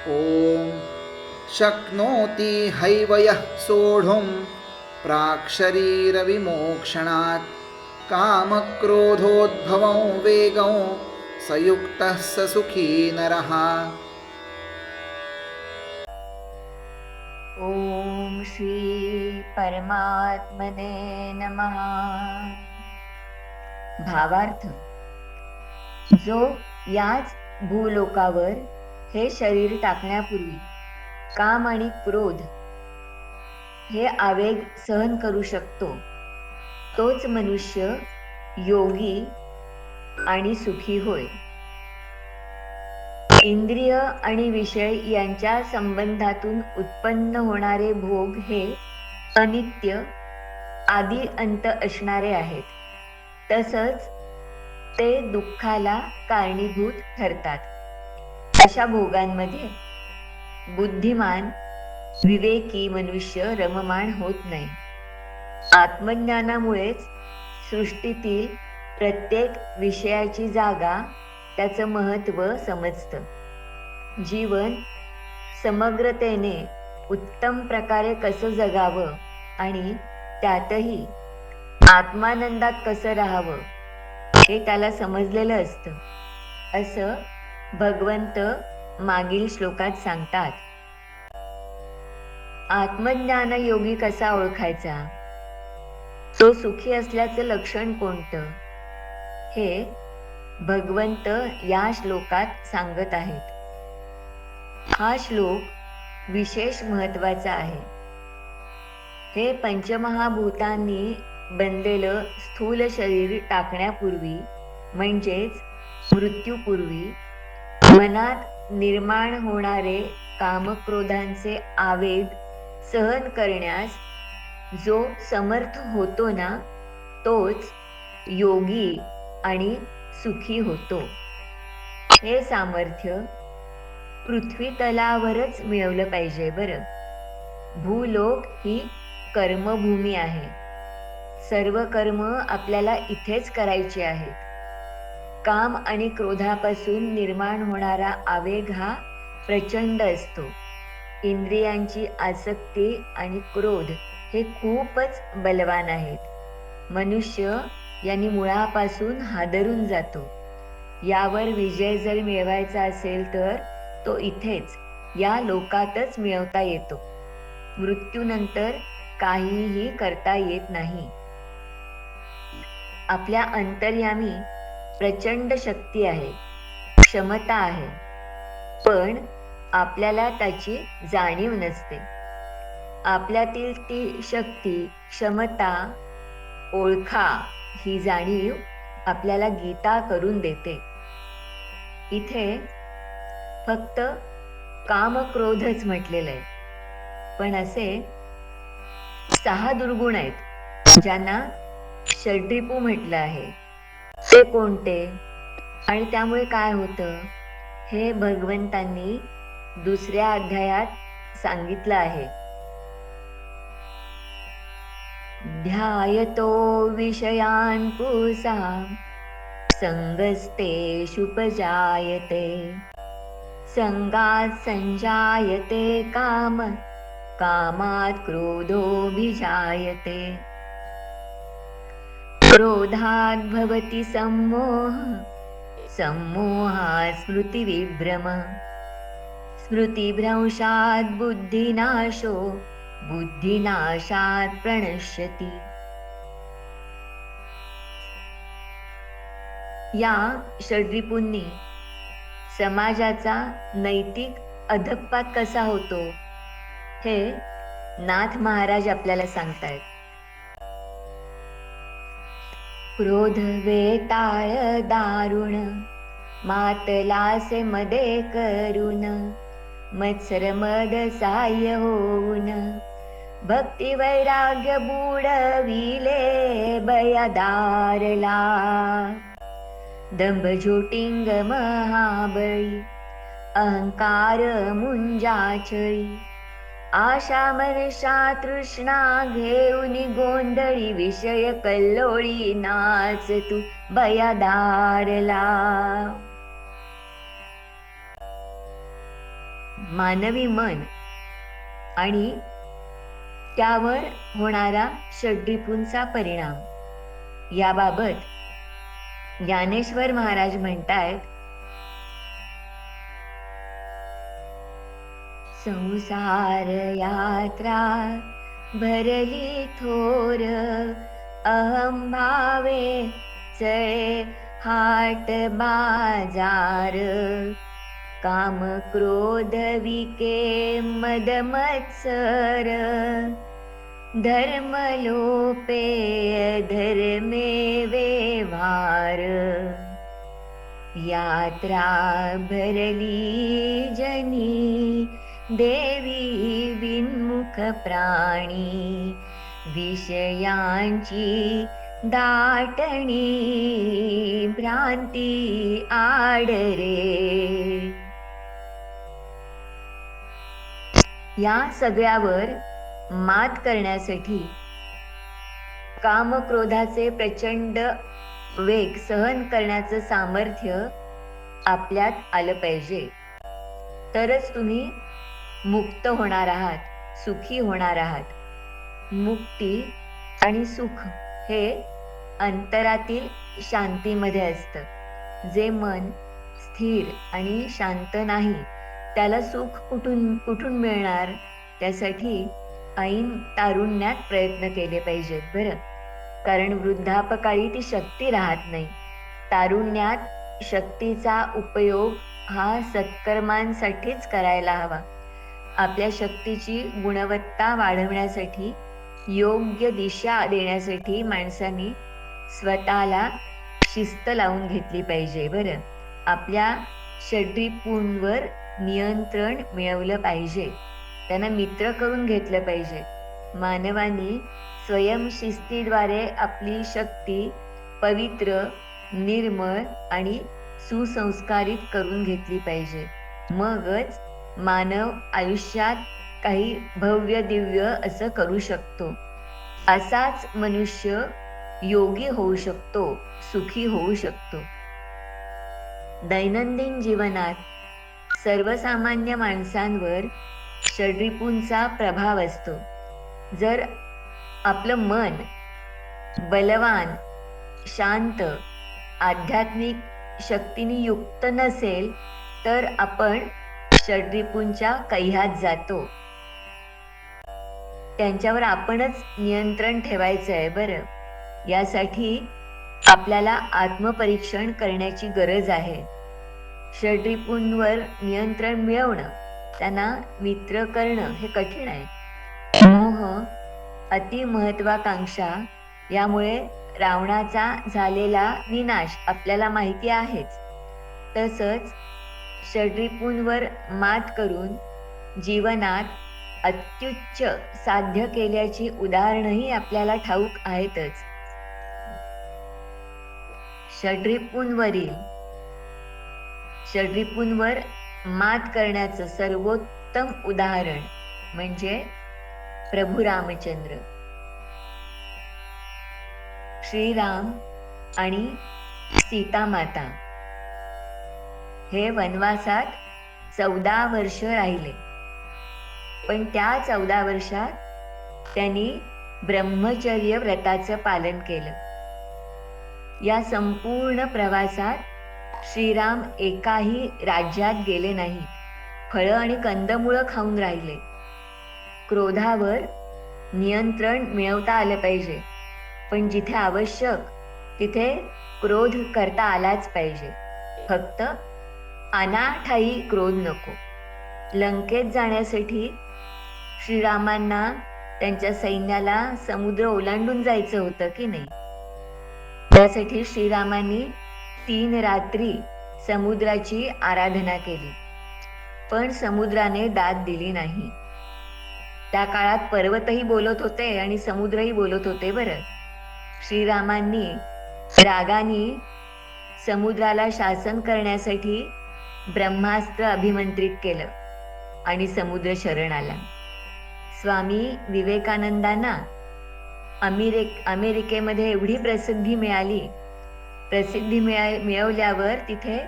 ॐ शक्नोति हैवयः सोढुं प्राक्शरीरविमोक्षणात् कामक्रोधोद्भवं वेगं सयुक्तः स सुखी नरः। ओम श्री परमात्मने नमः। भावार्थ, जो याच भूलोकावर हे शरीर टाकण्यापूर्वी काम आणि क्रोध हे आवेग सहन करू शकतो, तोच मनुष्य योगी आणि सुखी होय. इंद्रिय आणि विषय यांच्या संबंधातून उत्पन्न होणारे भोग हे अनित्य आदी अंत असणारे आहेत. तसंच ते दुःखाला कारणीभूत ठरतात. अशा भोगांमध्ये बुद्धिमान विवेकी मनुष्य रममाण होत नाही. आत्मज्ञानामुळेच सृष्टीतील प्रत्येक विषयाची जागा, त्याचं महत्त्व समजतं. जीवन समग्रतेने उत्तम प्रकारे कसं जगावं आणि त्यातही आत्मानंदात कसं राहावं हे त्याला समजलेलं असतं, असं भगवंत मागील श्लोकात सांगतात. आत्मज्ञान योगी कसा ओळखायचा, तो सुखी असल्याचं लक्षण कोणतं, हे भगवंत या श्लोकात सांगत आहेत. हा श्लोक विशेष महत्वाचा आहे. हे पंचमहाभूतांनी बनलेलं स्थूल शरीर टाकण्यापूर्वी, म्हणजेच मृत्यूपूर्वी, मनात निर्माण होणारे कामक्रोधांचे आवेग सहन करण्यास जो समर्थ होतो ना, तोच योगी आणि सुखी होतो. हे सामर्थ्य पृथ्वी तलावरच मिळवलं पाहिजे बरं. भूलोक ही कर्मभूमी आहे. सर्व कर्म आपल्याला इथेच करायचे आहेत. काम आणि क्रोधापासून निर्माण होणारा आवेग हा प्रचंड असतो. इंद्रियांची आसक्ती आणि क्रोध हे खूपच बलवान आहेत. मनुष्य यांनी मुळापासून हादरून जातो. यावर विजय जर मिळवायचा असेल तर तो इथेच या लोकातच मिळवता येतो. मृत्यूनंतर काहीही करता येत नाही. आपल्या अंतर्यामी प्रचंड शक्ती आहे, क्षमता आहे, पण आपल्याला त्याची जाणीव नसते. आपल्यातील ती शक्ती, क्षमता ओळखा, ही जाणीव आपल्याला गीता करून देते. इथे फक्त काम क्रोधच म्हटलेलं आहे, पण असे 6 दुर्गुण आहेत ज्यांना षड्रिपू म्हटलं आहे. ते कोणते आणि त्यामुळे काय होतं हे भगवंतांनी दुसऱ्या अध्यायात सांगितलं आहे. ध्यायतो विषयान् पुंसां संगस्तेषुपजायते संगात् संजायते काम कामात् क्रोधोऽभिजायते क्रोधात् भवति सम्मोह सम्मोहात् स्मृतिविभ्रम स्मृतिभ्रंशात् बुद्धिनाशो बुद्धिनाशात् प्रणश्यति. या षड्रिपूंनी समाजाचा नैतिक अधःपात कसा होतो हे नाथ महाराज आपल्याला सांगतायत. क्रोध वेताळ दारुण मातलासे मदे करुण मत्सर मद साह्य होऊन भक्ती वैराग्य बुडविले बयादारला दंभ झोटिंग महाबळी अहंकार मुंजाचळी आशा मनशा तृष्णा घेऊन गोंधळी विषय कल्लोळी नाच तू बयादारला. मानवी मन आणि त्यावर होणारा षड्रिपूंचा परिणाम याबाबत ज्ञानेश्वर महाराज म्हणतायत, संसार यात्रा भरली थोर, अहम भावे चळे हाट बाजार, काम क्रोध विके मद मत्सर, धर्म लोपे धर्मे व्यवहार, यात्रा भरली जनी देवी विन्मुख प्राणी, विषयांची दाटणी भ्रांती आडरे. या सगळ्यावर मात करण्यासाठी कामक्रोधाचे प्रचंड वेग सहन करण्याचं सामर्थ्य आपल्यात आलं पाहिजे. तरच तुम्ही मुक्त होणार आहात, सुखी होणार आहात. मुक्ती आणि सुख हे अंतरातील शांतीमध्ये असतं. जे मन स्थिर आणि शांत नाही त्याला सुख कुठून मिळणार? त्यासाठी ऐन तारुण्यात प्रयत्न केले पाहिजेत बरं. कारण वृद्धापकाळी ती शक्ती राहत नाही. तारुण्यात शक्तीचा उपयोग हा सत्कर्मांसाठीच करायला हवा. आपल्या शक्तीची गुणवत्ता वाढवण्यासाठी, योग्य दिशा देण्यासाठी माणसांनी स्वतःला शिस्त लावून घेतली पाहिजे बरं. आपल्या षड्रिपूंवर नियंत्रण मिळवलं पाहिजे, त्यांना मित्र करून घेतलं पाहिजे. मानवाने स्वयंशिस्तीद्वारे आपली शक्ती पवित्र, निर्मळ आणि सुसंस्कारित करून घेतली पाहिजे. मगच मानव आयुष्यात काही भव्य दिव्य असं करू शकतो. असाच मनुष्य योगी होऊ शकतो, सुखी होऊ शकतो. दैनंदिन जीवनात सर्वसामान्य माणसांवर षड्रिपूंचा प्रभाव असतो. जर आपलं मन बलवान, शांत, आध्यात्मिक शक्तीने युक्त नसेल तर आपण षड्रिपूंच्या कैहात जातो. त्यांच्यावर आपणच नियंत्रण ठेवायचं आहे बरं. यासाठी आपल्याला आत्मपरीक्षण करण्याची गरज आहे. षड्रिपूंवर नियंत्रण मिळवणं, त्यांना मित्र करणं हे कठीण आहे. मोह, अतिमहत्वाकांक्षा यामुळे रावणाचा झालेला विनाश आपल्याला माहिती आहेच. तसंच षड्रिपूंवर मात करून जीवनात अत्युच्च साध्य केल्याची उदाहरणही आपल्याला ठाऊक आहेतच. षड्रिपूंवर मात करण्याचं सर्वोत्तम उदाहरण म्हणजे प्रभू रामचंद्र. श्रीराम आणि सीतामाता हे वनवासात 14 वर्ष राहिले. पण त्या 14 वर्षात त्यांनी ब्रह्मचर्य व्रताचं पालन केलं. या संपूर्ण प्रवासात श्रीराम एकाही राज्यात गेले नाहीत. फळं आणि कंदमुळं खाऊन राहिले. क्रोधावर नियंत्रण मिळवता आलं पाहिजे, पण जिथे आवश्यक तिथे क्रोध करता आलाच पाहिजे. फक्त अनाठायी क्रोध नको. लंकेत जाण्यासाठी श्रीरामांना त्यांच्या सैन्याला समुद्र ओलांडून जायचं होतं की नाही? त्यासाठी श्रीरामांनी 3 रात्री समुद्राची आराधना केली, पण समुद्राने दाद दिली नाही. त्या काळात पर्वतही बोलत होते आणि समुद्रही बोलत होते बरं. श्रीरामांनी रागाने समुद्राला शासन करण्यासाठी ब्रह्मास्त्र अभिमंत्रित केलं आणि समुद्र शरण आला. स्वामी विवेकानंदांना अमेरिकेमध्ये एवढी प्रसिद्धी मिळवल्यावर तिथे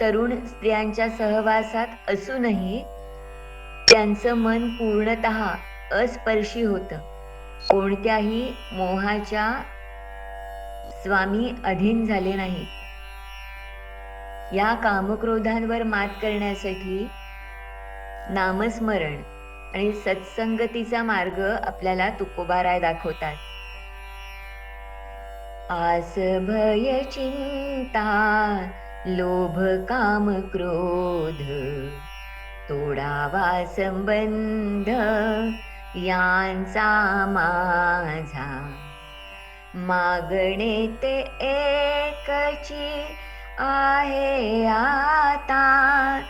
तरुण स्त्रियांच्या सहवासात असूनही त्यांचं मन पूर्णतः अस्पर्शी होतं. कोणत्याही मोहाच्या स्वामी अधीन झाले नाही. या कामक्रोधांवर मात करण्यासाठी नामस्मरण आणि सत्संगतीचा मार्ग आपल्याला तुकोबाराय दाखवतात. आस भय चिंता लोभ काम क्रोध तोडावा संबंध यांचा माझा. मागणे ते एकची आहे आता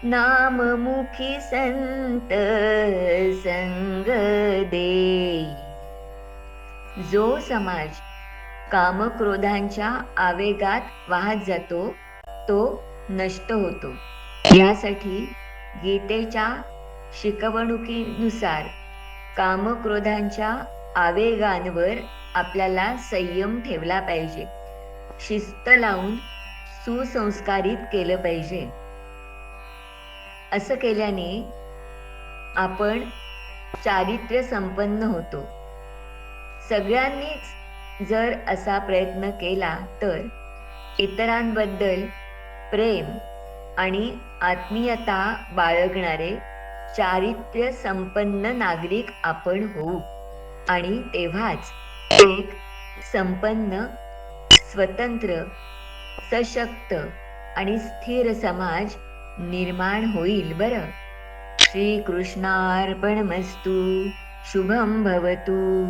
नाममुखी संत संग देई. जो समाज कामक्रोधांच्या आवेगात वाहत जातो तो नष्ट होतो. यासाठी गीतेच्या शिकवणुकीनुसार कामक्रोधांच्या आवेगांवर आपल्याला संयम ठेवला पाहिजे. शिस्त लावून सुसंस्कारित केलं पाहिजे. असं केल्याने आपण चारित्र्य संपन्न होतो. सगळ्यांनीच जर असा प्रयत्न केला तर इतरांबद्दल प्रेम आणि आत्मीयता बाळगणारे चारित्र्य संपन्न नागरिक आपण होऊ आणि तेव्हाच एक संपन्न, स्वतंत्र, सशक्त आणि स्थिर समाज निर्माण होईल. बरं. श्री कृष्णार्पणमस्तु. शुभम भवतु.